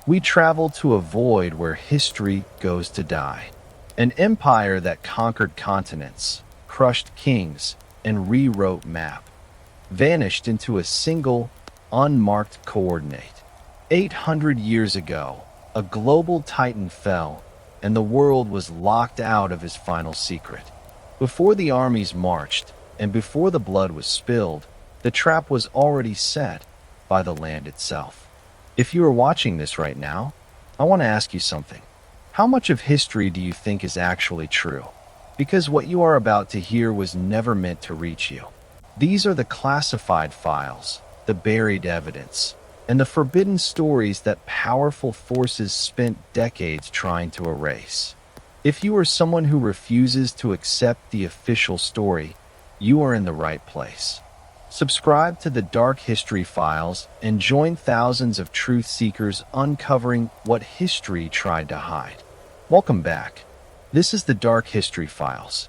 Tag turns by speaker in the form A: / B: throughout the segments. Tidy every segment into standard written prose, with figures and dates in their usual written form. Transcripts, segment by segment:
A: We travel to a void where history goes to die. An empire that conquered continents, crushed kings, and rewrote map, vanished into a single, unmarked coordinate. 800 years ago, a global titan fell, and the world was locked out of his final secret. Before the armies marched, and before the blood was spilled, the trap was already set by the land itself. If you are watching this right now, I want to ask you something. How much of history do you think is actually true? Because what you are about to hear was never meant to reach you. These are the classified files, the buried evidence, and the forbidden stories that powerful forces spent decades trying to erase. If you are someone who refuses to accept the official story, you are in the right place. Subscribe to the Dark History Files and join thousands of truth seekers uncovering what history tried to hide. Welcome back. This is the Dark History Files,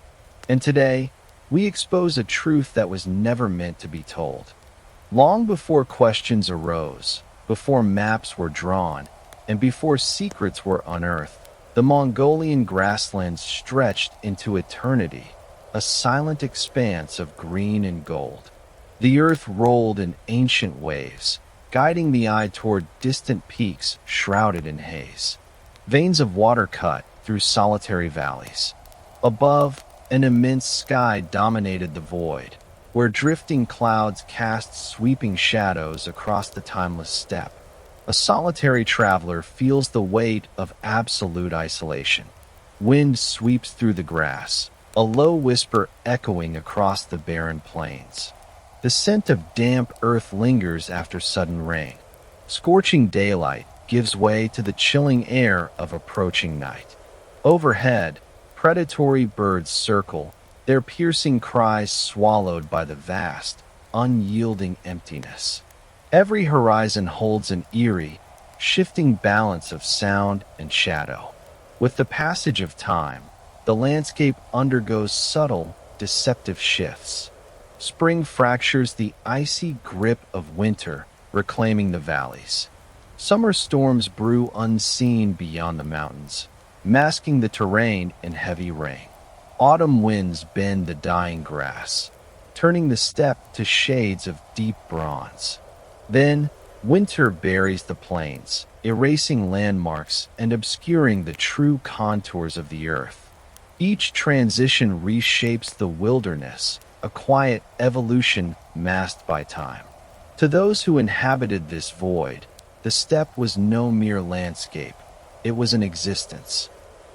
A: and today we expose a truth that was never meant to be told. Long before questions arose, before maps were drawn, and before secrets were unearthed, the Mongolian grasslands stretched into eternity, a silent expanse of green and gold. The earth rolled in ancient waves, guiding the eye toward distant peaks shrouded in haze. Veins of water cut through solitary valleys. Above, an immense sky dominated the void, where drifting clouds cast sweeping shadows across the timeless steppe. A solitary traveler feels the weight of absolute isolation. Wind sweeps through the grass, a low whisper echoing across the barren plains. The scent of damp earth lingers after sudden rain. Scorching daylight gives way to the chilling air of approaching night. Overhead, predatory birds circle, their piercing cries swallowed by the vast, unyielding emptiness. Every horizon holds an eerie, shifting balance of sound and shadow. With the passage of time, the landscape undergoes subtle, deceptive shifts. Spring fractures the icy grip of winter, reclaiming the valleys. Summer storms brew unseen beyond the mountains, masking the terrain in heavy rain. Autumn winds bend the dying grass, turning the steppe to shades of deep bronze. Then, winter buries the plains, erasing landmarks and obscuring the true contours of the earth. Each transition reshapes the wilderness, a quiet evolution masked by time. To those who inhabited this void, the steppe was no mere landscape, it was an existence.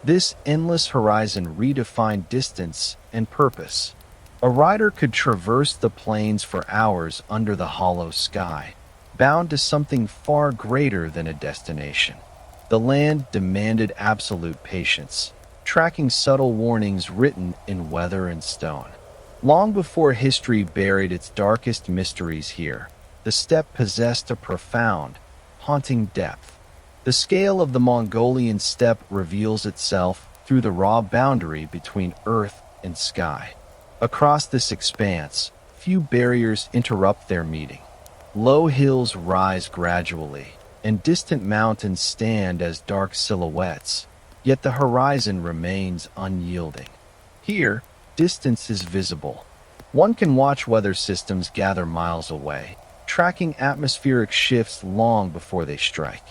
A: This endless horizon redefined distance and purpose. A rider could traverse the plains for hours under the hollow sky, bound to something far greater than a destination. The land demanded absolute patience, tracking subtle warnings written in weather and stone. Long before history buried its darkest mysteries here, the steppe possessed a profound, haunting depth. The scale of the Mongolian steppe reveals itself through the raw boundary between earth and sky. Across this expanse, few barriers interrupt their meeting. Low hills rise gradually, and distant mountains stand as dark silhouettes, yet the horizon remains unyielding. Here, distance is visible. One can watch weather systems gather miles away, tracking atmospheric shifts long before they strike.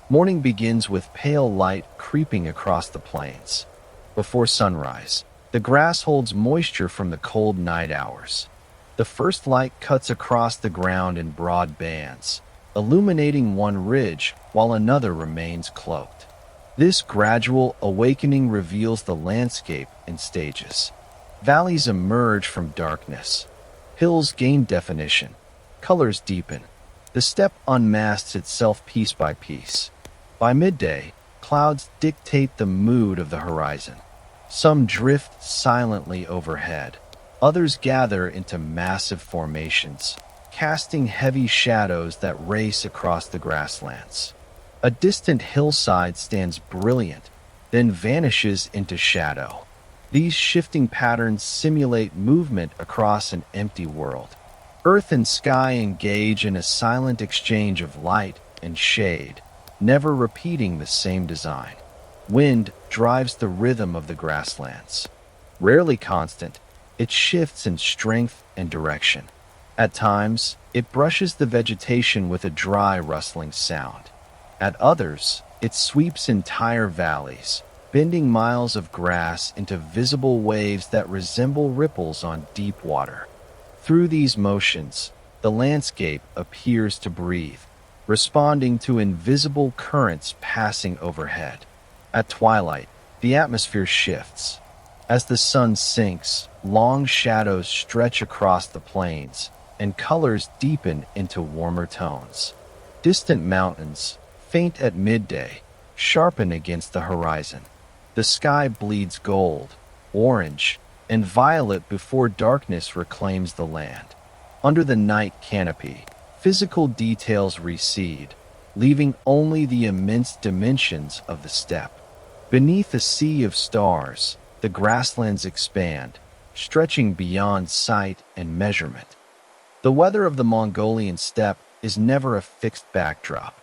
A: Morning begins with pale light creeping across the plains. Before sunrise, the grass holds moisture from the cold night hours. The first light cuts across the ground in broad bands, illuminating one ridge while another remains cloaked. This gradual awakening reveals the landscape in stages. Valleys emerge from darkness. Hills gain definition. Colors deepen. The steppe unmasks itself piece by piece. By midday, clouds dictate the mood of the horizon. Some drift silently overhead. Others gather into massive formations, casting heavy shadows that race across the grasslands. A distant hillside stands brilliant, then vanishes into shadow. These shifting patterns simulate movement across an empty world. Earth and sky engage in a silent exchange of light and shade, never repeating the same design. Wind drives the rhythm of the grasslands. Rarely constant, it shifts in strength and direction. At times, it brushes the vegetation with a dry, rustling sound. At others, it sweeps entire valleys, bending miles of grass into visible waves that resemble ripples on deep water. Through these motions, the landscape appears to breathe, responding to invisible currents passing overhead. At twilight, the atmosphere shifts. As the sun sinks, long shadows stretch across the plains, and colors deepen into warmer tones. Distant mountains, faint at midday, sharpen against the horizon. The sky bleeds gold, orange, and violet before darkness reclaims the land. Under the night canopy, physical details recede, leaving only the immense dimensions of the steppe. Beneath a sea of stars, the grasslands expand, stretching beyond sight and measurement. The weather of the Mongolian steppe is never a fixed backdrop.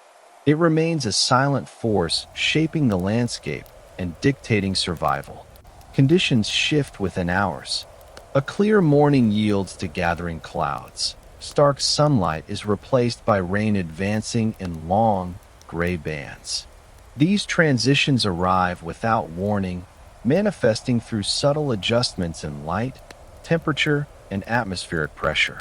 A: It remains a silent force shaping the landscape and dictating survival. Conditions shift within hours. A clear morning yields to gathering clouds. Stark sunlight is replaced by rain advancing in long, gray bands. These transitions arrive without warning, manifesting through subtle adjustments in light, temperature, and atmospheric pressure.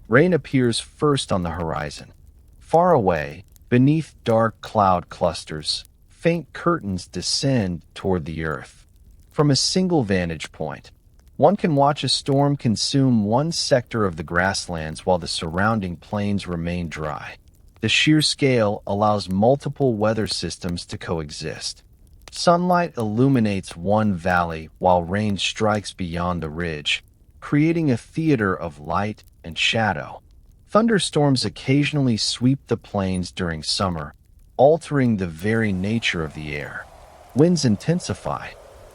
A: Rain appears first on the horizon. Far away, beneath dark cloud clusters, faint curtains descend toward the earth. From a single vantage point, one can watch a storm consume one sector of the grasslands while the surrounding plains remain dry. The sheer scale allows multiple weather systems to coexist. Sunlight illuminates one valley while rain strikes beyond the ridge, creating a theater of light and shadow. Thunderstorms occasionally sweep the plains during summer, altering the very nature of the air. Winds intensify.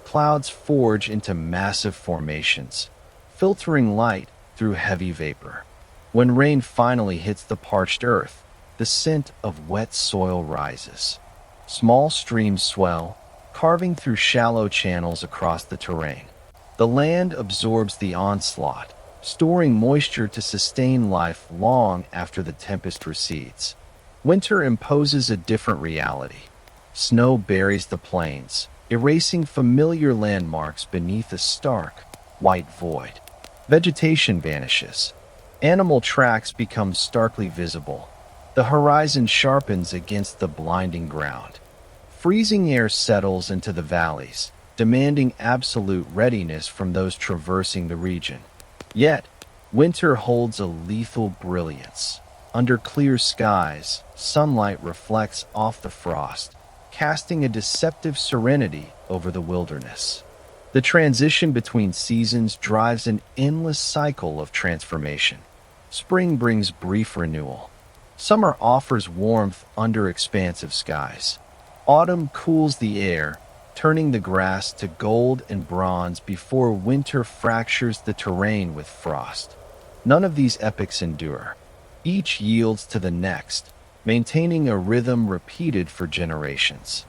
A: Clouds forge into massive formations, filtering light through heavy vapor. When rain finally hits the parched earth, the scent of wet soil rises. Small streams swell, carving through shallow channels across the terrain. The land absorbs the onslaught, storing moisture to sustain life long after the tempest recedes. Winter imposes a different reality. Snow buries the plains, erasing familiar landmarks beneath a stark, white void. Vegetation vanishes. Animal tracks become starkly visible. The horizon sharpens against the blinding ground. Freezing air settles into the valleys, demanding absolute readiness from those traversing the region. Yet, winter holds a lethal brilliance. Under clear skies, sunlight reflects off the frost, casting a deceptive serenity over the wilderness. The transition between seasons drives an endless cycle of transformation. Spring brings brief renewal. Summer offers warmth under expansive skies. Autumn cools the air, turning the grass to gold and bronze before winter fractures the terrain with frost. None of these epochs endure. Each yields to the next, maintaining a rhythm repeated for generations.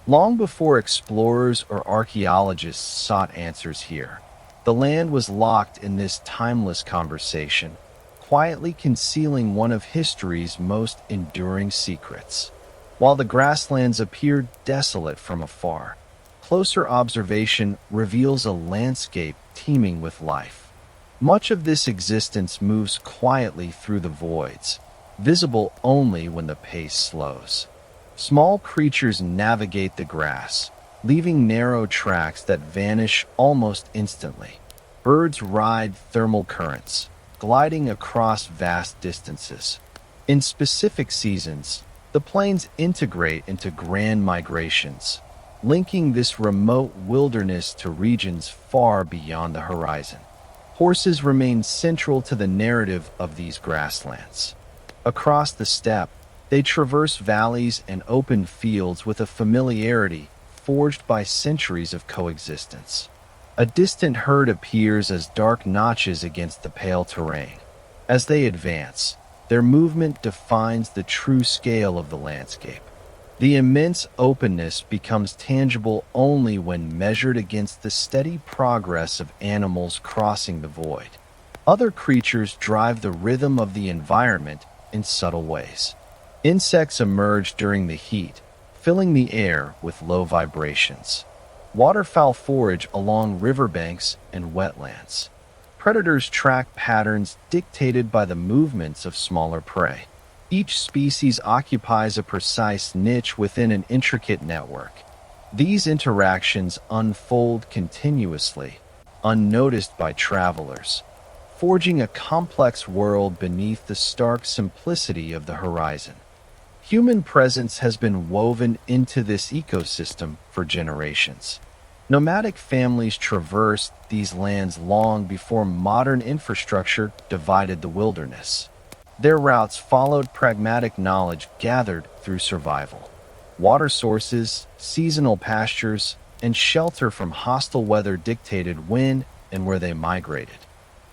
A: Long before explorers or archaeologists sought answers here, the land was locked in this timeless conversation, quietly concealing one of history's most enduring secrets. While the grasslands appeared desolate from afar, closer observation reveals a landscape teeming with life. Much of this existence moves quietly through the voids, visible only when the pace slows. Small creatures navigate the grass, leaving narrow tracks that vanish almost instantly. Birds ride thermal currents, gliding across vast distances. In specific seasons, the plains integrate into grand migrations, linking this remote wilderness to regions far beyond the horizon. Horses remain central to the narrative of these grasslands. Across the steppe, they traverse valleys and open fields with a familiarity forged by centuries of coexistence. A distant herd appears as dark notches against the pale terrain. As they advance, their movement defines the true scale of the landscape. The immense openness becomes tangible only when measured against the steady progress of animals crossing the void. Other creatures drive the rhythm of the environment in subtle ways. Insects emerge during the heat, filling the air with low vibrations. Waterfowl forage along riverbanks and wetlands. Predators track patterns dictated by the movements of smaller prey. Each species occupies a precise niche within an intricate network. These interactions unfold continuously, unnoticed by travelers, forging a complex world beneath the stark simplicity of the horizon. Human presence has been woven into this ecosystem for generations. Nomadic families traversed these lands long before modern infrastructure divided the wilderness. Their routes followed pragmatic knowledge gathered through survival. Water sources, seasonal pastures, and shelter from hostile weather dictated when and where they migrated.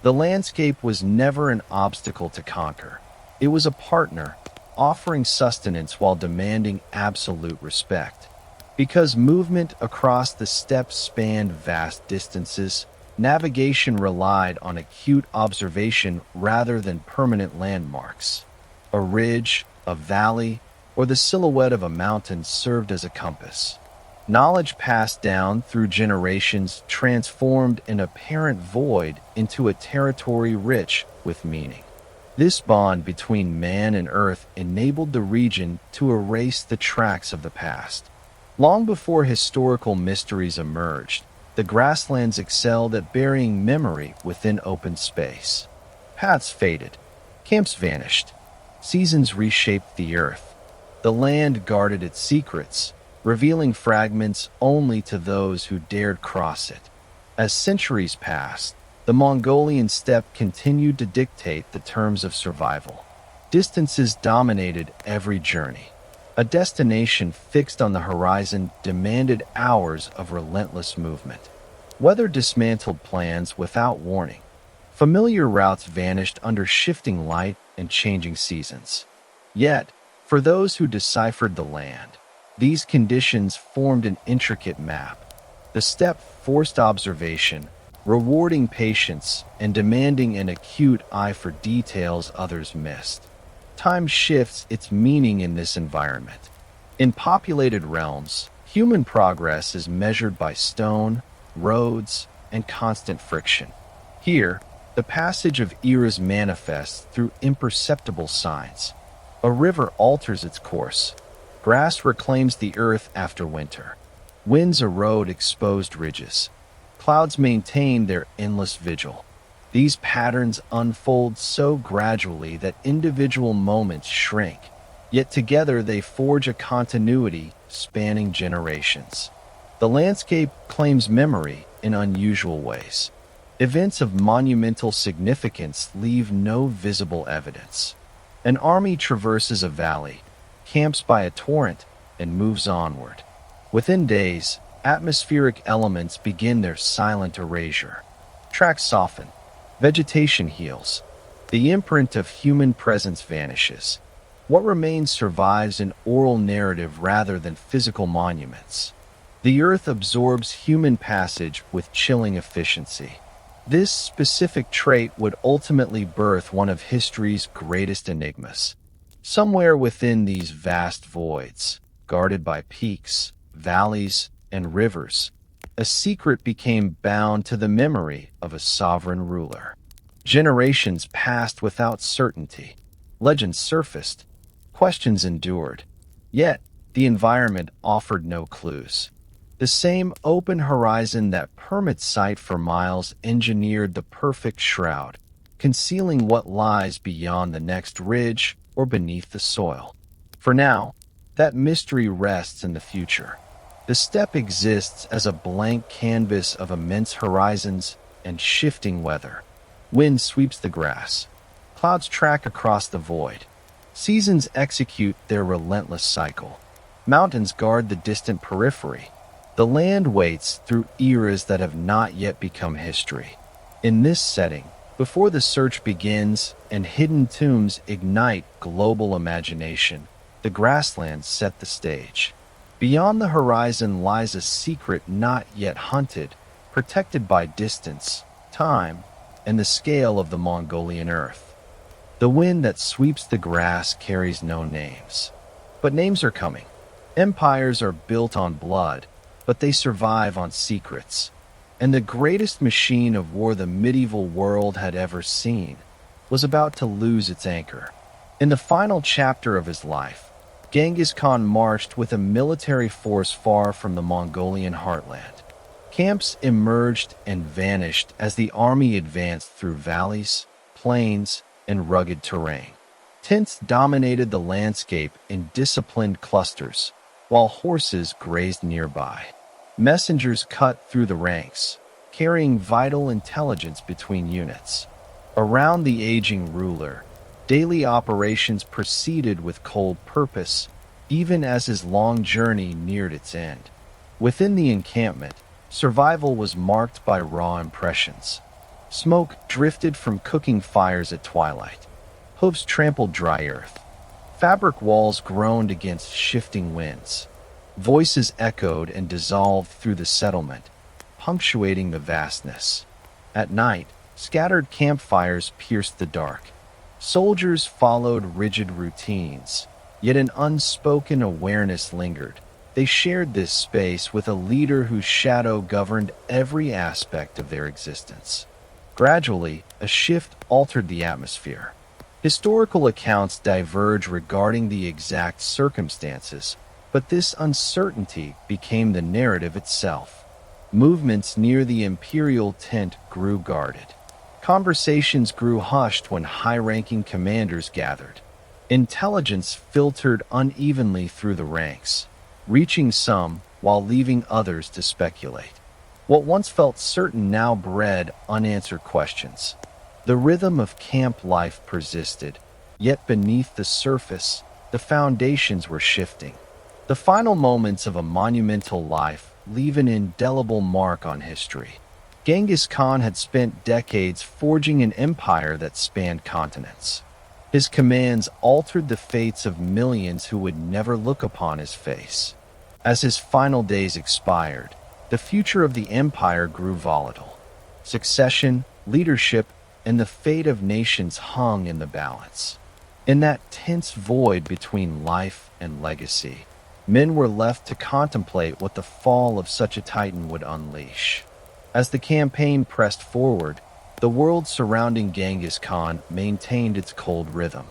A: The landscape was never an obstacle to conquer. It was a partner, offering sustenance while demanding absolute respect. Because movement across the steppes spanned vast distances, navigation relied on acute observation rather than permanent landmarks. A ridge, a valley, or the silhouette of a mountain served as a compass. Knowledge passed down through generations transformed an apparent void into a territory rich with meaning. This bond between man and earth enabled the region to erase the tracks of the past. Long before historical mysteries emerged, the grasslands excelled at burying memory within open space. Paths faded, camps vanished, seasons reshaped the earth. The land guarded its secrets, revealing fragments only to those who dared cross it. As centuries passed, the Mongolian steppe continued to dictate the terms of survival. Distances dominated every journey. A destination fixed on the horizon demanded hours of relentless movement. Weather dismantled plans without warning. Familiar routes vanished under shifting light and changing seasons. Yet, for those who deciphered the land, these conditions formed an intricate map. The steppe forced observation, rewarding patience and demanding an acute eye for details others missed. Time shifts its meaning in this environment. In populated realms, human progress is measured by stone, roads, and constant friction. Here, the passage of eras manifests through imperceptible signs. A river alters its course. Grass reclaims the earth after winter. Winds erode exposed ridges. Clouds maintain their endless vigil. These patterns unfold so gradually that individual moments shrink, yet together they forge a continuity spanning generations. The landscape claims memory in unusual ways. Events of monumental significance leave no visible evidence. An army traverses a valley, camps by a torrent, and moves onward. Within days, atmospheric elements begin their silent erasure. Tracks soften. Vegetation heals. The imprint of human presence vanishes. What remains survives in oral narrative rather than physical monuments. The earth absorbs human passage with chilling efficiency. This specific trait would ultimately birth one of history's greatest enigmas. Somewhere within these vast voids, guarded by peaks, valleys, and rivers, a secret became bound to the memory of a sovereign ruler. Generations passed without certainty. Legends surfaced. Questions endured. Yet, the environment offered no clues. The same open horizon that permits sight for miles engineered the perfect shroud, concealing what lies beyond the next ridge or beneath the soil. For now, that mystery rests in the future. The steppe exists as a blank canvas of immense horizons and shifting weather. Wind sweeps the grass. Clouds track across the void. Seasons execute their relentless cycle. Mountains guard the distant periphery. The land waits through eras that have not yet become history. In this setting, before the search begins and hidden tombs ignite global imagination, The grasslands set the stage. Beyond the horizon lies a secret not yet hunted, protected by distance, time, and the scale of the Mongolian earth. The wind that sweeps the grass carries no names. But names are coming. Empires are built on blood, but they survive on secrets. And the greatest machine of war the medieval world had ever seen was about to lose its anchor. In the final chapter of his life, Genghis Khan marched with a military force far from the Mongolian heartland. Camps emerged and vanished as the army advanced through valleys, plains, and rugged terrain. Tents dominated the landscape in disciplined clusters, while horses grazed nearby. Messengers cut through the ranks, carrying vital intelligence between units. Around the aging ruler, daily operations proceeded with cold purpose, even as his long journey neared its end. Within the encampment, survival was marked by raw impressions. Smoke drifted from cooking fires at twilight. Hooves trampled dry earth. Fabric walls groaned against shifting winds. Voices echoed and dissolved through the settlement, punctuating the vastness. At night, scattered campfires pierced the dark. Soldiers followed rigid routines, yet an unspoken awareness lingered. They shared this space with a leader whose shadow governed every aspect of their existence. Gradually, a shift altered the atmosphere. Historical accounts diverge regarding the exact circumstances, but this uncertainty became the narrative itself. Movements near the imperial tent grew guarded. Conversations grew hushed when high-ranking commanders gathered. Intelligence filtered unevenly through the ranks, reaching some while leaving others to speculate. What once felt certain now bred unanswered questions. The rhythm of camp life persisted, yet beneath the surface, the foundations were shifting. The final moments of a monumental life leave an indelible mark on history. Genghis Khan had spent decades forging an empire that spanned continents. His commands altered the fates of millions who would never look upon his face. As his final days expired, the future of the empire grew volatile. Succession, leadership, and the fate of nations hung in the balance. In that tense void between life and legacy, men were left to contemplate what the fall of such a titan would unleash. As the campaign pressed forward, the world surrounding Genghis Khan maintained its cold rhythm.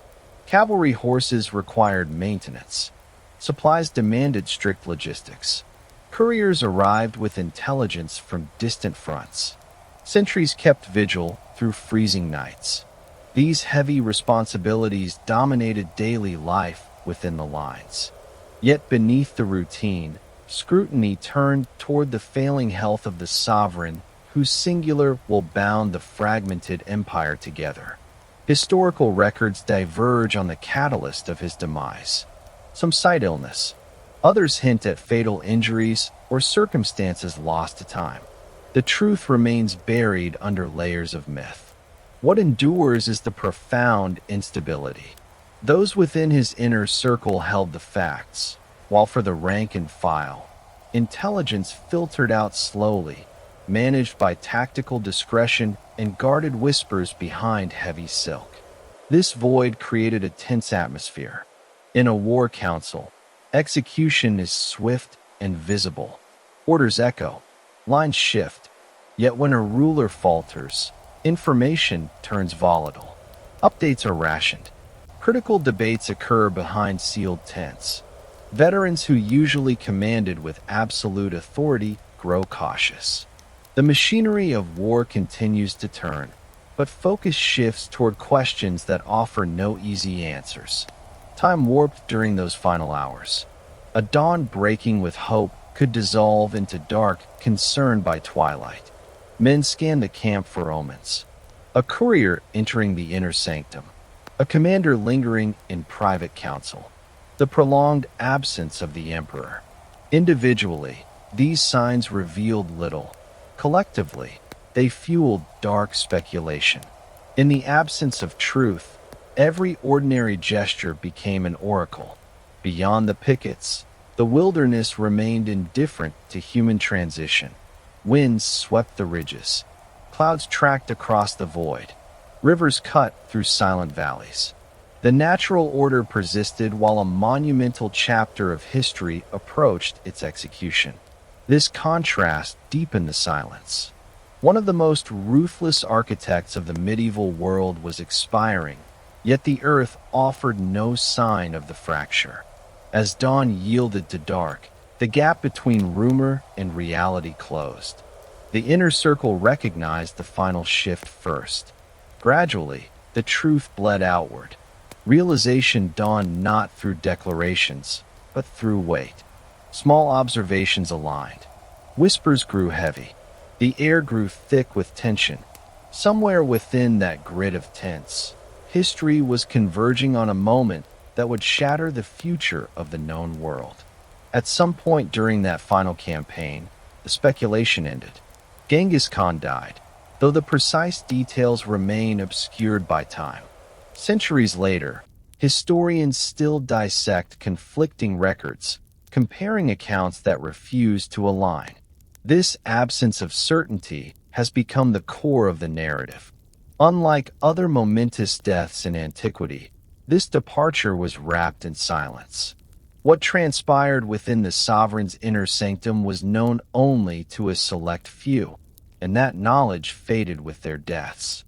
A: Cavalry horses required maintenance. Supplies demanded strict logistics. Couriers arrived with intelligence from distant fronts. Sentries kept vigil through freezing nights. These heavy responsibilities dominated daily life within the lines. Yet beneath the routine, scrutiny turned toward the failing health of the sovereign whose singular will bound the fragmented empire together. Historical records diverge on the catalyst of his demise. Some cite illness. Others hint at fatal injuries or circumstances lost to time. The truth remains buried under layers of myth. What endures is the profound instability. Those within his inner circle held the facts, while for the rank and file, intelligence filtered out slowly, managed by tactical discretion and guarded whispers behind heavy silk. This void created a tense atmosphere. In a war council, execution is swift and visible. Orders echo, lines shift, yet when a ruler falters, information turns volatile. Updates are rationed. Critical debates occur behind sealed tents. Veterans who usually commanded with absolute authority grow cautious. The machinery of war continues to turn, but focus shifts toward questions that offer no easy answers. Time warped during those final hours. A dawn breaking with hope could dissolve into dark concern by twilight. Men scanned the camp for omens. A courier entering the inner sanctum. A commander lingering in private council. The prolonged absence of the emperor. Individually, these signs revealed little. Collectively, they fueled dark speculation. In the absence of truth, every ordinary gesture became an oracle. Beyond the pickets, the wilderness remained indifferent to human transition. Winds swept the ridges. Clouds tracked across the void. Rivers cut through silent valleys. The natural order persisted while a monumental chapter of history approached its execution. This contrast deepened the silence. One of the most ruthless architects of the medieval world was expiring, yet the earth offered no sign of the fracture. As dawn yielded to dark, the gap between rumor and reality closed. The inner circle recognized the final shift first. Gradually, the truth bled outward. Realization dawned not through declarations, but through weight. Small observations aligned. Whispers grew heavy. The air grew thick with tension. Somewhere within that grid of tense, history was converging on a moment that would shatter the future of the known world. At some point during that final campaign, the speculation ended. Genghis Khan died, though the precise details remain obscured by time. Centuries later, historians still dissect conflicting records, comparing accounts that refuse to align. This absence of certainty has become the core of the narrative. Unlike other momentous deaths in antiquity, this departure was wrapped in silence. What transpired within the sovereign's inner sanctum was known only to a select few, and that knowledge faded with their deaths.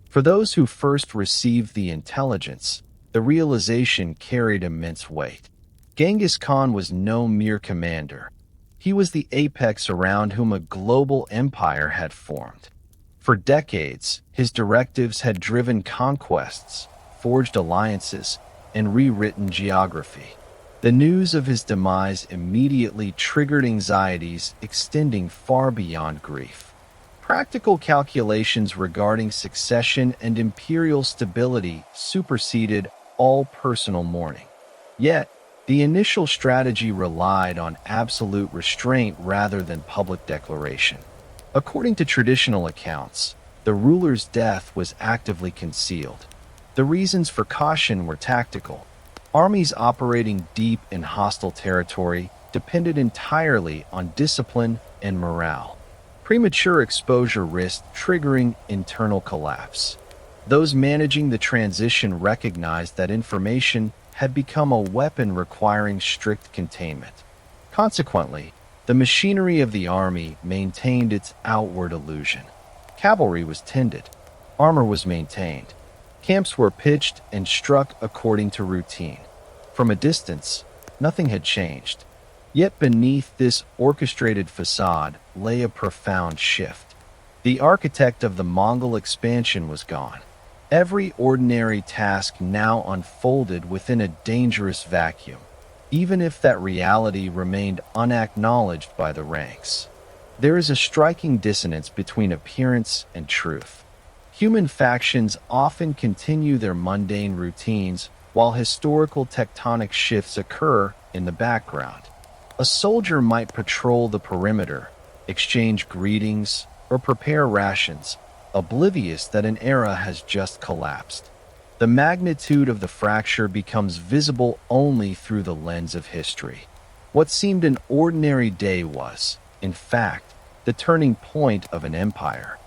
A: For those who first received the intelligence, the realization carried immense weight. Genghis Khan was no mere commander. He was the apex around whom a global empire had formed. For decades, his directives had driven conquests, forged alliances, and rewritten geography. The news of his demise immediately triggered anxieties extending far beyond grief. Practical calculations regarding succession and imperial stability superseded all personal mourning. Yet, the initial strategy relied on absolute restraint rather than public declaration. According to traditional accounts, the ruler's death was actively concealed. The reasons for caution were tactical. Armies operating deep in hostile territory depended entirely on discipline and morale. Premature exposure risked triggering internal collapse. Those managing the transition recognized that information had become a weapon requiring strict containment. Consequently, the machinery of the army maintained its outward illusion. Cavalry was tended, armor was maintained, camps were pitched and struck according to routine. From a distance, nothing had changed. Yet beneath this orchestrated facade lay a profound shift. The architect of the Mongol expansion was gone. Every ordinary task now unfolded within a dangerous vacuum, even if that reality remained unacknowledged by the ranks. There is a striking dissonance between appearance and truth. Human factions often continue their mundane routines while historical tectonic shifts occur in the background. A soldier might patrol the perimeter, exchange greetings, or prepare rations, oblivious that an era has just collapsed. The magnitude of the fracture becomes visible only through the lens of history. What seemed an ordinary day was, in fact, the turning point of an empire.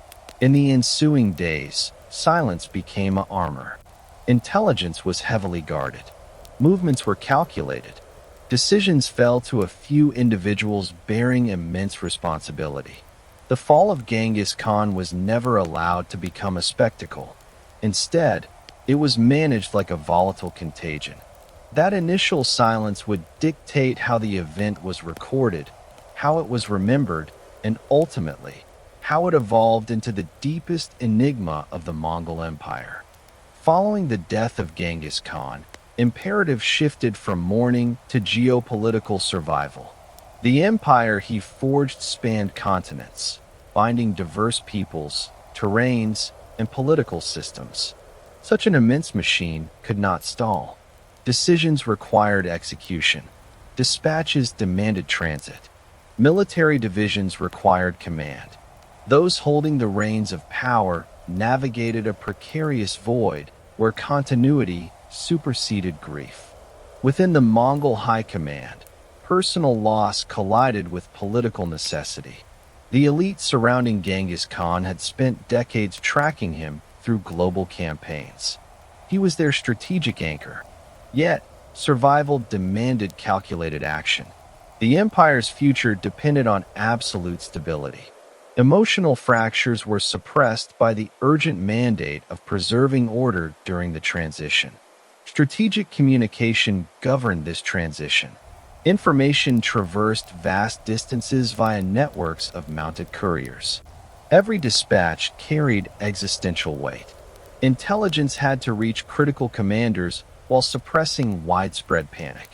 A: In the ensuing days, silence became armor. Intelligence was heavily guarded. Movements were calculated. Decisions fell to a few individuals bearing immense responsibility. The fall of Genghis Khan was never allowed to become a spectacle. Instead, it was managed like a volatile contagion. That initial silence would dictate how the event was recorded, how it was remembered, and ultimately, how it evolved into the deepest enigma of the Mongol Empire. Following the death of Genghis Khan, imperatives shifted from mourning to geopolitical survival. The empire he forged spanned continents, binding diverse peoples, terrains, and political systems. Such an immense machine could not stall. Decisions required execution. Dispatches demanded transit. Military divisions required command. Those holding the reins of power navigated a precarious void where continuity superseded grief. Within the Mongol high command, personal loss collided with political necessity. The elite surrounding Genghis Khan had spent decades tracking him through global campaigns. He was their strategic anchor. Yet, survival demanded calculated action. The empire's future depended on absolute stability. Emotional fractures were suppressed by the urgent mandate of preserving order during the transition. Strategic communication governed this transition. Information traversed vast distances via networks of mounted couriers. Every dispatch carried existential weight. Intelligence had to reach critical commanders while suppressing widespread panic.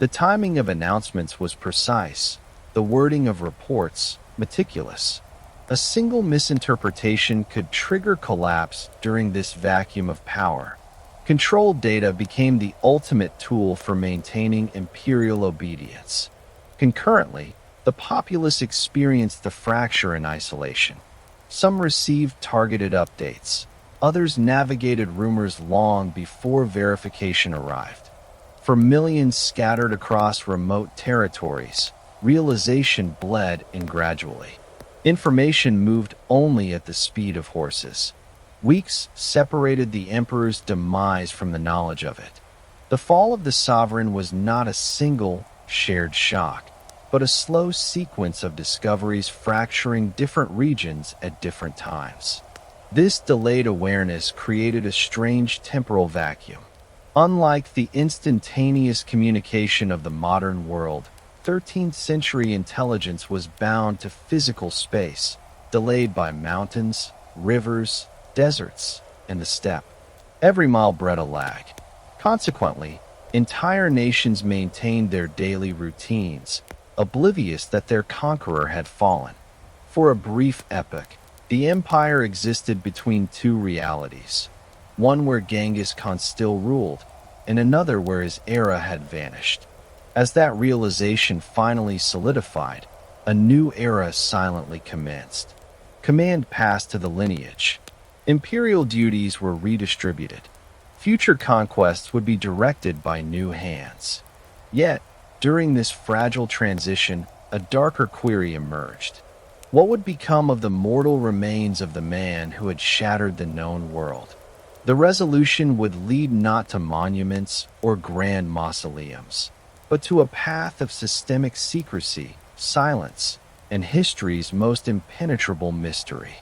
A: The timing of announcements was precise, the wording of reports meticulous. A single misinterpretation could trigger collapse during this vacuum of power. Controlled data became the ultimate tool for maintaining imperial obedience. Concurrently, the populace experienced the fracture in isolation. Some received targeted updates. Others navigated rumors long before verification arrived. For millions scattered across remote territories, realization bled in gradually. Information moved only at the speed of horses. Weeks separated the emperor's demise from the knowledge of it. The fall of the sovereign was not a single, shared shock, but a slow sequence of discoveries fracturing different regions at different times. This delayed awareness created a strange temporal vacuum. Unlike the instantaneous communication of the modern world, 13th century intelligence was bound to physical space, delayed by mountains, rivers, deserts, and the steppe. Every mile bred a lag. Consequently, entire nations maintained their daily routines, oblivious that their conqueror had fallen. For a brief epoch, the empire existed between two realities, one where Genghis Khan still ruled, and another where his era had vanished. As that realization finally solidified, a new era silently commenced. Command passed to the lineage. Imperial duties were redistributed. Future conquests would be directed by new hands. Yet, during this fragile transition, a darker query emerged. What would become of the mortal remains of the man who had shattered the known world? The resolution would lead not to monuments or grand mausoleums, but to a path of systemic secrecy, silence, and history's most impenetrable mystery.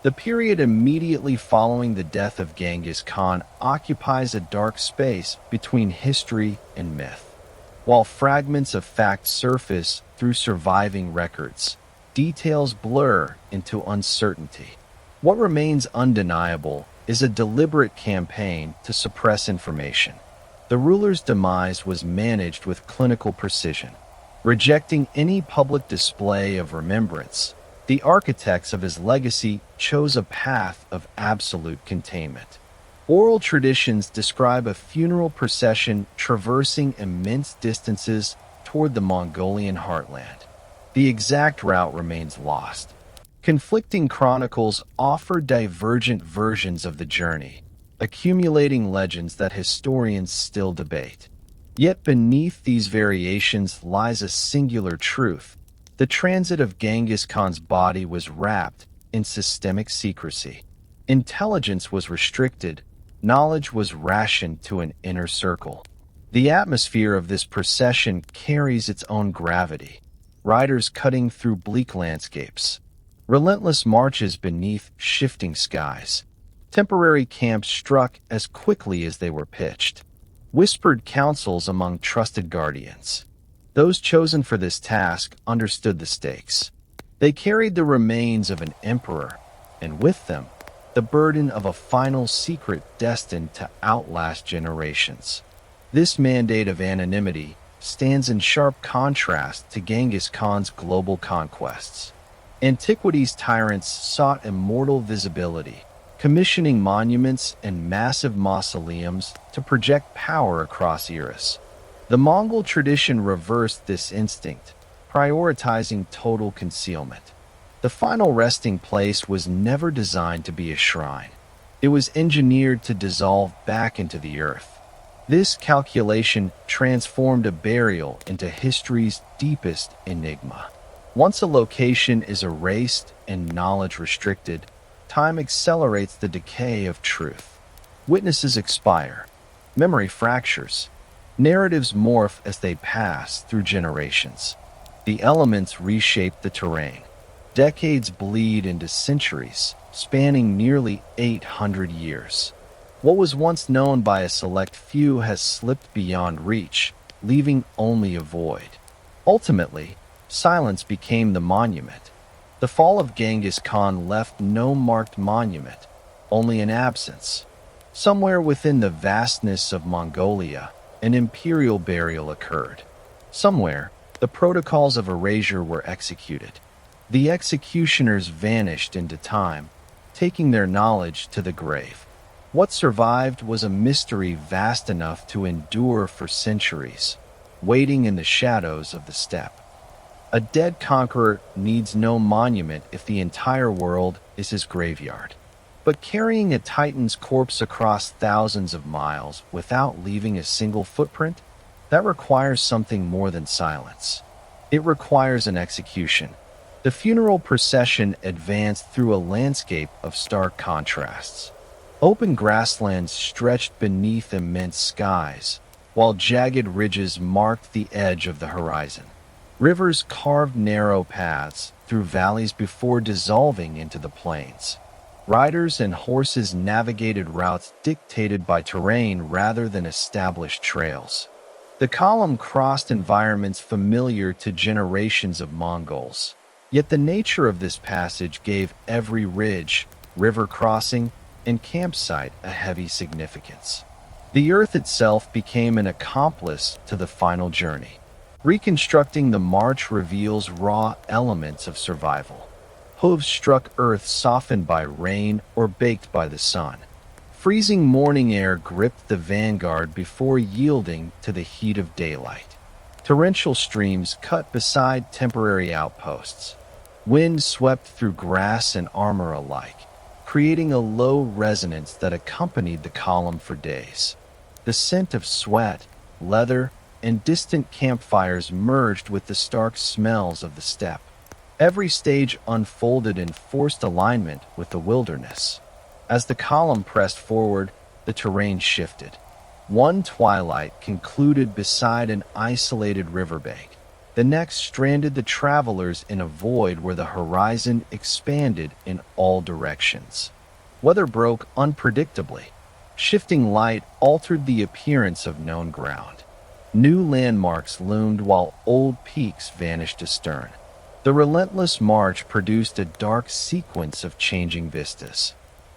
A: The period immediately following the death of Genghis Khan occupies a dark space between history and myth. While fragments of fact surface through surviving records, details blur into uncertainty. What remains undeniable is a deliberate campaign to suppress information. The ruler's demise was managed with clinical precision. Rejecting any public display of remembrance, the architects of his legacy chose a path of absolute containment. Oral traditions describe a funeral procession traversing immense distances toward the Mongolian heartland. The exact route remains lost. Conflicting chronicles offer divergent versions of the journey, accumulating legends that historians still debate. Yet beneath these variations lies a singular truth. The transit of Genghis Khan's body was wrapped in systemic secrecy. Intelligence was restricted, knowledge was rationed to an inner circle. The atmosphere of this procession carries its own gravity. Riders cutting through bleak landscapes. Relentless marches beneath shifting skies. Temporary camps struck as quickly as they were pitched. Whispered counsels among trusted guardians. Those chosen for this task understood the stakes. They carried the remains of an emperor, and with them, the burden of a final secret destined to outlast generations. This mandate of anonymity stands in sharp contrast to Genghis Khan's global conquests. Antiquity's tyrants sought immortal visibility, commissioning monuments and massive mausoleums to project power across eras. The Mongol tradition reversed this instinct, prioritizing total concealment. The final resting place was never designed to be a shrine. It was engineered to dissolve back into the earth. This calculation transformed a burial into history's deepest enigma. Once a location is erased and knowledge restricted, time accelerates the decay of truth. Witnesses expire, memory fractures, narratives morph as they pass through generations. The elements reshape the terrain. Decades bleed into centuries, spanning nearly 800 years. What was once known by a select few has slipped beyond reach, leaving only a void. Ultimately, silence became the monument. The fall of Genghis Khan left no marked monument, only an absence. Somewhere within the vastness of Mongolia, an imperial burial occurred. Somewhere, the protocols of erasure were executed. The executioners vanished into time, taking their knowledge to the grave. What survived was a mystery vast enough to endure for centuries, waiting in the shadows of the steppe. A dead conqueror needs no monument if the entire world is his graveyard. But carrying a titan's corpse across thousands of miles without leaving a single footprint, that requires something more than silence. It requires an execution. The funeral procession advanced through a landscape of stark contrasts. Open grasslands stretched beneath immense skies, while jagged ridges marked the edge of the horizon. Rivers carved narrow paths through valleys before dissolving into the plains. Riders and horses navigated routes dictated by terrain rather than established trails. The column crossed environments familiar to generations of Mongols. Yet the nature of this passage gave every ridge, river crossing, and campsite a heavy significance. The earth itself became an accomplice to the final journey. Reconstructing the march reveals raw elements of survival. Hooves struck earth softened by rain or baked by the sun. Freezing morning air gripped the vanguard before yielding to the heat of daylight. Torrential streams cut beside temporary outposts. Wind swept through grass and armor alike, creating a low resonance that accompanied the column for days. The scent of sweat, leather, and distant campfires merged with the stark smells of the steppe. Every stage unfolded in forced alignment with the wilderness. As the column pressed forward, the terrain shifted. One twilight concluded beside an isolated riverbank. The next stranded the travelers in a void where the horizon expanded in all directions. Weather broke unpredictably. Shifting light altered the appearance of known ground. New landmarks loomed while old peaks vanished astern. The relentless march produced a dark sequence of changing vistas.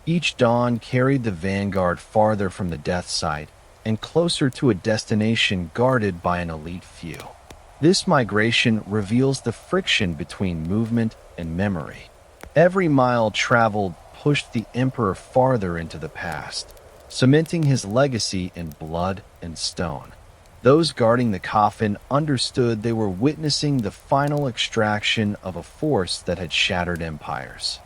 A: Each dawn carried the vanguard farther from the death site and closer to a destination guarded by an elite few. This migration reveals the friction between movement and memory. Every mile traveled pushed the emperor farther into the past, cementing his legacy in blood and stone. Those guarding the coffin understood they were witnessing the final extraction of a force that had shattered empires.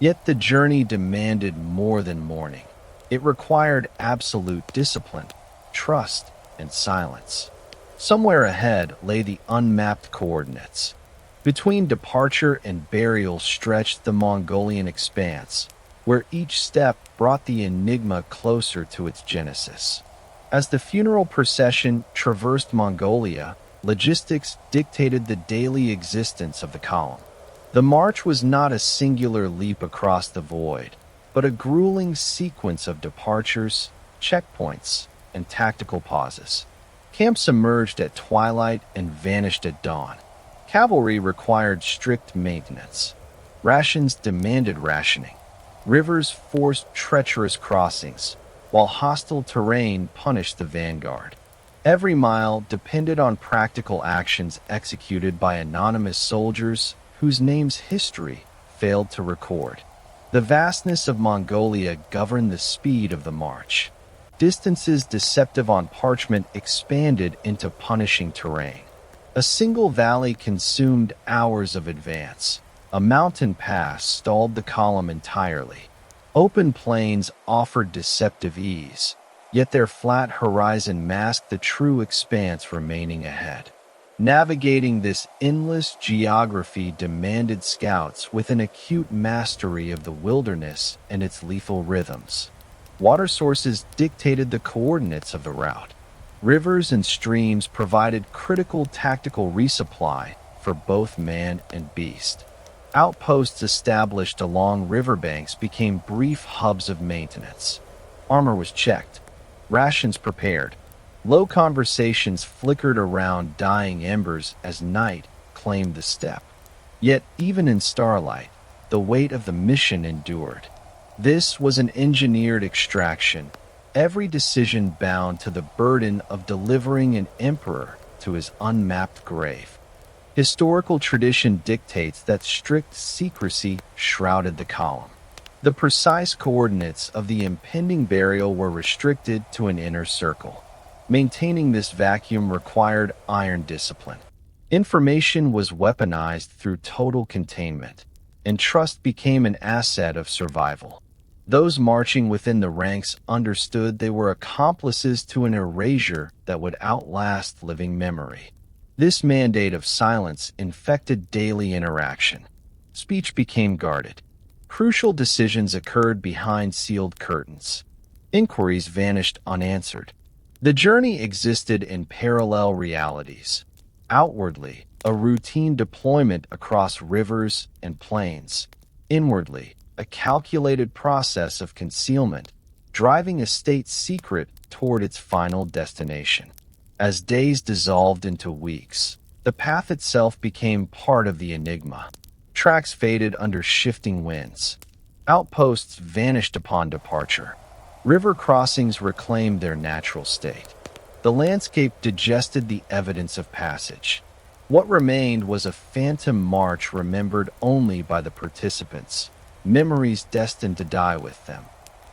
A: Yet the journey demanded more than mourning. It required absolute discipline, trust, and silence. Somewhere ahead lay the unmapped coordinates. Between departure and burial stretched the Mongolian expanse, where each step brought the enigma closer to its genesis. As the funeral procession traversed Mongolia, logistics dictated the daily existence of the column. The march was not a singular leap across the void, but a grueling sequence of departures, checkpoints, and tactical pauses. Camps emerged at twilight and vanished at dawn. Cavalry required strict maintenance. Rations demanded rationing. Rivers forced treacherous crossings, while hostile terrain punished the vanguard. Every mile depended on practical actions executed by anonymous soldiers whose names history failed to record. The vastness of Mongolia governed the speed of the march. Distances deceptive on parchment expanded into punishing terrain. A single valley consumed hours of advance. A mountain pass stalled the column entirely. Open plains offered deceptive ease, yet their flat horizon masked the true expanse remaining ahead. Navigating this endless geography demanded scouts with an acute mastery of the wilderness and its lethal rhythms. Water sources dictated the coordinates of the route. Rivers and streams provided critical tactical resupply for both man and beast. Outposts established along riverbanks became brief hubs of maintenance. Armor was checked, rations prepared. Low conversations flickered around dying embers as night claimed the steppe. Yet, even in starlight, the weight of the mission endured. This was an engineered extraction, every decision bound to the burden of delivering an emperor to his unmapped grave. Historical tradition dictates that strict secrecy shrouded the column. The precise coordinates of the impending burial were restricted to an inner circle. Maintaining this vacuum required iron discipline. Information was weaponized through total containment, and trust became an asset of survival. Those marching within the ranks understood they were accomplices to an erasure that would outlast living memory. This mandate of silence infected daily interaction. Speech became guarded. Crucial decisions occurred behind sealed curtains. Inquiries vanished unanswered. The journey existed in parallel realities. Outwardly, a routine deployment across rivers and plains. Inwardly, a calculated process of concealment, driving a state secret toward its final destination. As days dissolved into weeks, the path itself became part of the enigma. Tracks faded under shifting winds. Outposts vanished upon departure. River crossings reclaimed their natural state. The landscape digested the evidence of passage. What remained was a phantom march remembered only by the participants, memories destined to die with them,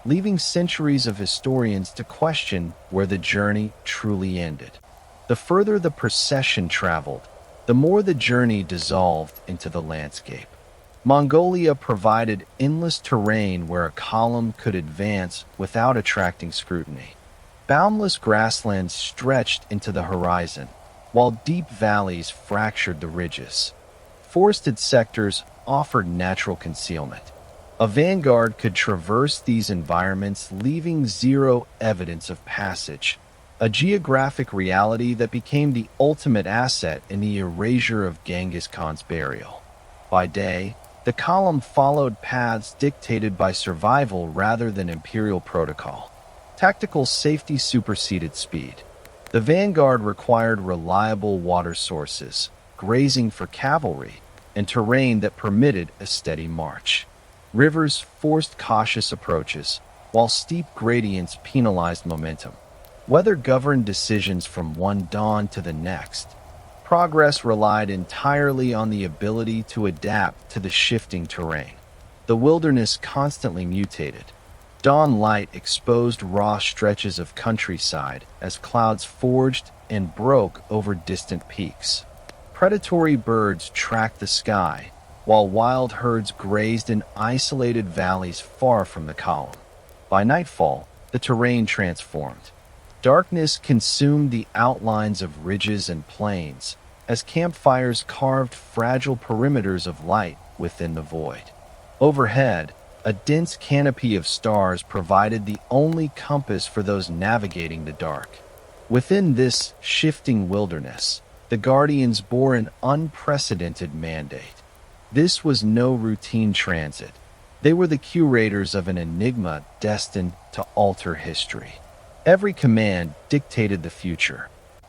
A: leaving centuries of historians to question where the journey truly ended. The further the procession traveled, the more the journey dissolved into the landscape. Mongolia provided endless terrain where a column could advance without attracting scrutiny. Boundless grasslands stretched into the horizon, while deep valleys fractured the ridges. Forested sectors offered natural concealment. A vanguard could traverse these environments, leaving zero evidence of passage, a geographic reality that became the ultimate asset in the erasure of Genghis Khan's burial. By day, the column followed paths dictated by survival rather than imperial protocol. Tactical safety superseded speed. The vanguard required reliable water sources, grazing for cavalry, and terrain that permitted a steady march. Rivers forced cautious approaches, while steep gradients penalized momentum. Weather governed decisions from one dawn to the next. Progress relied entirely on the ability to adapt to the shifting terrain. The wilderness constantly mutated. Dawn light exposed raw stretches of countryside as clouds forged and broke over distant peaks. Predatory birds tracked the sky, while wild herds grazed in isolated valleys far from the column. By nightfall, the terrain transformed. Darkness consumed the outlines of ridges and plains, as campfires carved fragile perimeters of light within the void. Overhead, a dense canopy of stars provided the only compass for those navigating the dark. Within this shifting wilderness, the Guardians bore an unprecedented mandate. This was no routine transit. They were the curators of an enigma destined to alter history. Every command dictated the future.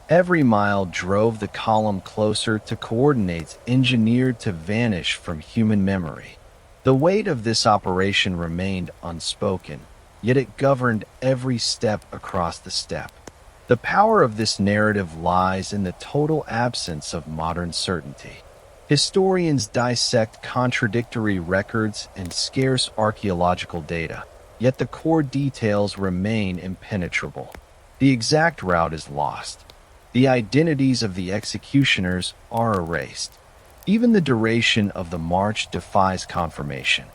A: Every mile drove the column closer to coordinates engineered to vanish from human memory. The weight of this operation remained unspoken, yet it governed every step across the steppe. The power of this narrative lies in the total absence of modern certainty. Historians dissect contradictory records and scarce archaeological data, yet the core details remain impenetrable. The exact route is lost. The identities of the executioners are erased. Even the duration of the march defies confirmation.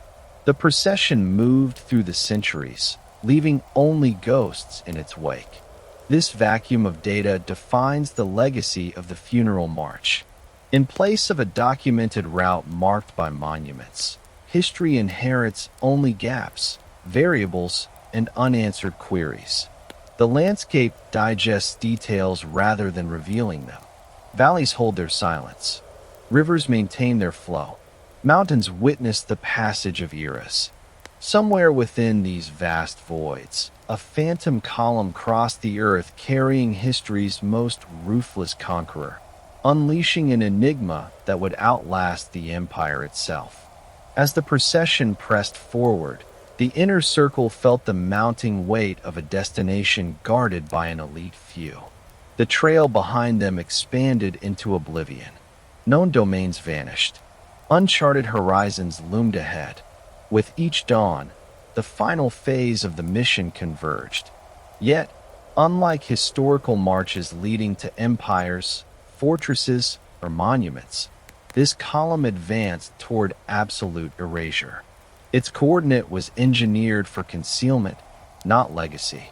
A: The procession moved through the centuries, leaving only ghosts in its wake. This vacuum of data defines the legacy of the funeral march. In place of a documented route marked by monuments, history inherits only gaps, variables, and unanswered queries. The landscape digests details rather than revealing them. Valleys hold their silence. Rivers maintain their flow. Mountains witness the passage of eras. Somewhere within these vast voids, a phantom column crossed the earth carrying history's most ruthless conqueror, unleashing an enigma that would outlast the empire itself. As the procession pressed forward, the inner circle felt the mounting weight of a destination guarded by an elite few. The trail behind them expanded into oblivion. Known domains vanished. Uncharted horizons loomed ahead. With each dawn, the final phase of the mission converged. Yet, unlike historical marches leading to empires, fortresses, or monuments, this column advanced toward absolute erasure. Its coordinate was engineered for concealment, not legacy.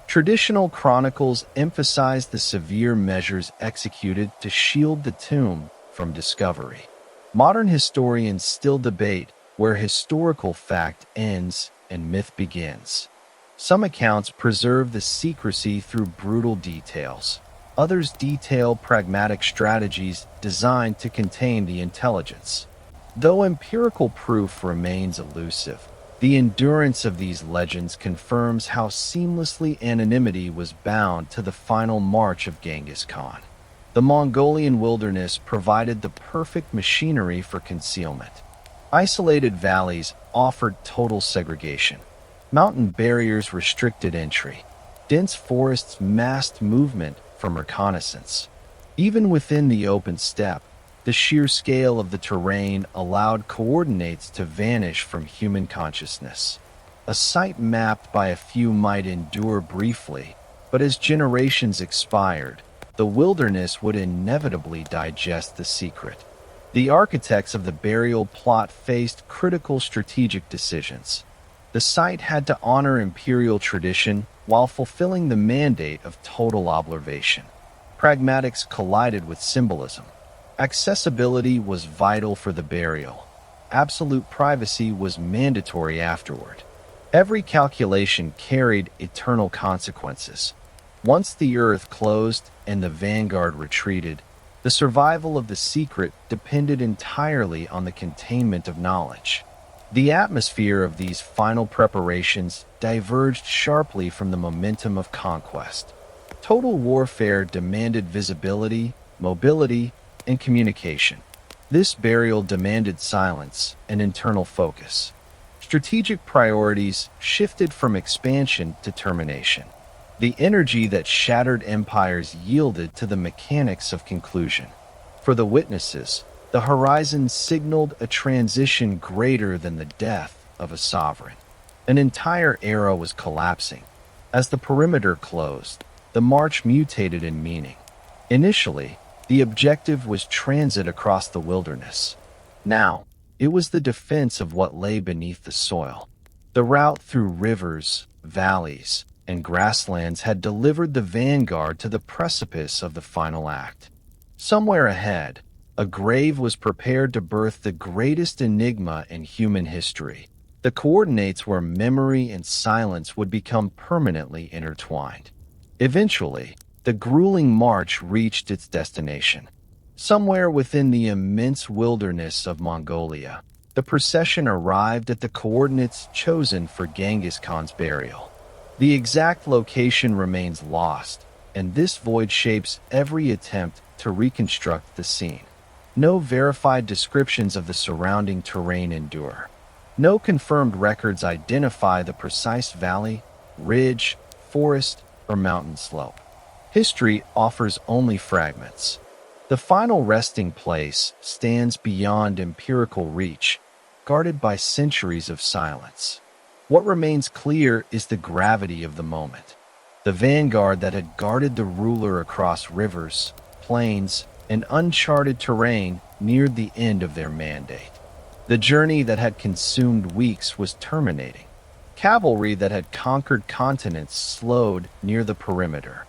A: Traditional chronicles emphasize the severe measures executed to shield the tomb from discovery. Modern historians still debate where historical fact ends and myth begins. Some accounts preserve the secrecy through brutal details. Others detail pragmatic strategies designed to contain the intelligence. Though empirical proof remains elusive, the endurance of these legends confirms how seamlessly anonymity was bound to the final march of Genghis Khan. The Mongolian wilderness provided the perfect machinery for concealment. Isolated valleys offered total segregation. Mountain barriers restricted entry. Dense forests masked movement from reconnaissance. Even within the open steppe, the sheer scale of the terrain allowed coordinates to vanish from human consciousness. A site mapped by a few might endure briefly, but as generations expired, the wilderness would inevitably digest the secret. The architects of the burial plot faced critical strategic decisions. The site had to honor imperial tradition while fulfilling the mandate of total observation. Pragmatics collided with symbolism. Accessibility was vital for the burial. Absolute privacy was mandatory afterward. Every calculation carried eternal consequences. Once the earth closed and the vanguard retreated, the survival of the secret depended entirely on the containment of knowledge. The atmosphere of these final preparations diverged sharply from the momentum of conquest. Total warfare demanded visibility, mobility, and communication. This burial demanded silence and internal focus. Strategic priorities shifted from expansion to termination. The energy that shattered empires yielded to the mechanics of conclusion. For the witnesses, the horizon signaled a transition greater than the death of a sovereign. An entire era was collapsing. As the perimeter closed, the march mutated in meaning. Initially, the objective was transit across the wilderness. Now, it was the defense of what lay beneath the soil. The route through rivers, valleys, and grasslands had delivered the vanguard to the precipice of the final act. Somewhere ahead, a grave was prepared to birth the greatest enigma in human history, the coordinates where memory and silence would become permanently intertwined. Eventually, the grueling march reached its destination. Somewhere within the immense wilderness of Mongolia, the procession arrived at the coordinates chosen for Genghis Khan's burial. The exact location remains lost, and this void shapes every attempt to reconstruct the scene. No verified descriptions of the surrounding terrain endure. No confirmed records identify the precise valley, ridge, forest, or mountain slope. History offers only fragments. The final resting place stands beyond empirical reach, guarded by centuries of silence. What remains clear is the gravity of the moment. The vanguard that had guarded the ruler across rivers, plains, and uncharted terrain neared the end of their mandate. The journey that had consumed weeks was terminating. Cavalry that had conquered continents slowed near the perimeter.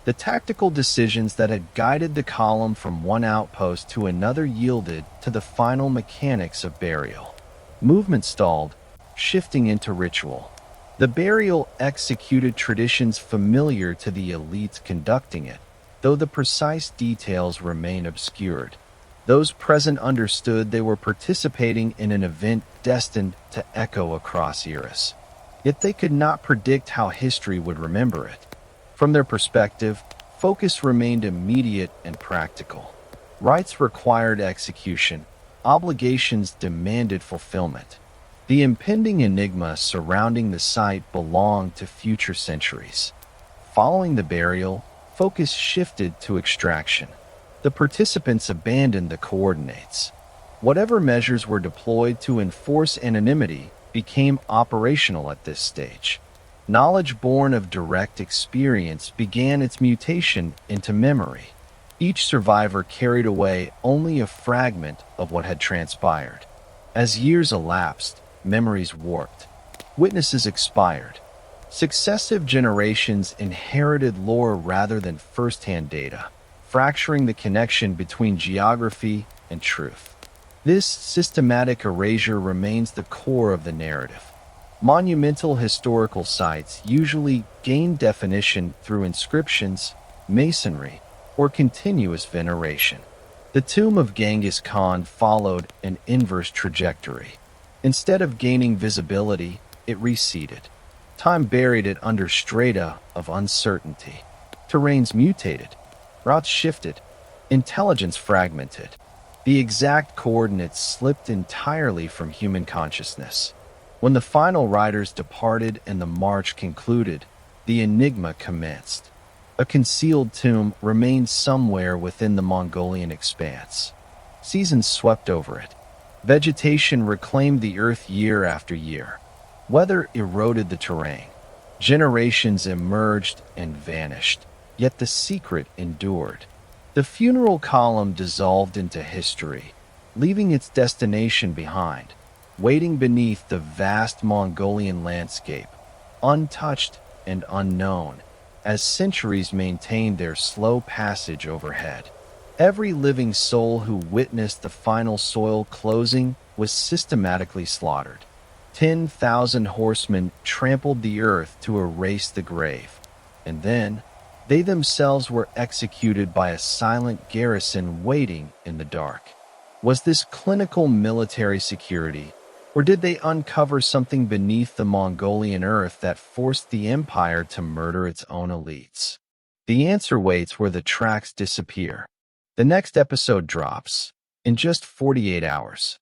A: The tactical decisions that had guided the column from one outpost to another yielded to the final mechanics of burial. Movement stalled, shifting into ritual. The burial executed traditions familiar to the elites conducting it, though the precise details remain obscured. Those present understood they were participating in an event destined to echo across eras. Yet they could not predict how history would remember it. From their perspective, focus remained immediate and practical. Rites required execution, obligations demanded fulfillment. The impending enigma surrounding the site belonged to future centuries. Following the burial, focus shifted to extraction. The participants abandoned the coordinates. Whatever measures were deployed to enforce anonymity became operational at this stage. Knowledge born of direct experience began its mutation into memory. Each survivor carried away only a fragment of what had transpired. As years elapsed, memories warped. Witnesses expired. Successive generations inherited lore rather than first-hand data, fracturing the connection between geography and truth. This systematic erasure remains the core of the narrative. Monumental historical sites usually gain definition through inscriptions, masonry, or continuous veneration. The tomb of Genghis Khan followed an inverse trajectory. Instead of gaining visibility, it receded. Time buried it under strata of uncertainty. Terrains mutated, routes shifted, intelligence fragmented. The exact coordinates slipped entirely from human consciousness. When the final riders departed and the march concluded, the enigma commenced. A concealed tomb remained somewhere within the Mongolian expanse. Seasons swept over it. Vegetation reclaimed the earth year after year. Weather eroded the terrain. Generations emerged and vanished, yet the secret endured. The funeral column dissolved into history, leaving its destination behind, waiting beneath the vast Mongolian landscape, untouched and unknown, as centuries maintained their slow passage overhead. Every living soul who witnessed the final soil closing was systematically slaughtered. 10,000 horsemen trampled the earth to erase the grave, and then they themselves were executed by a silent garrison waiting in the dark. Was this clinical military security, or did they uncover something beneath the Mongolian earth that forced the empire to murder its own elites? The answer waits where the tracks disappear. The next episode drops in just 48 hours.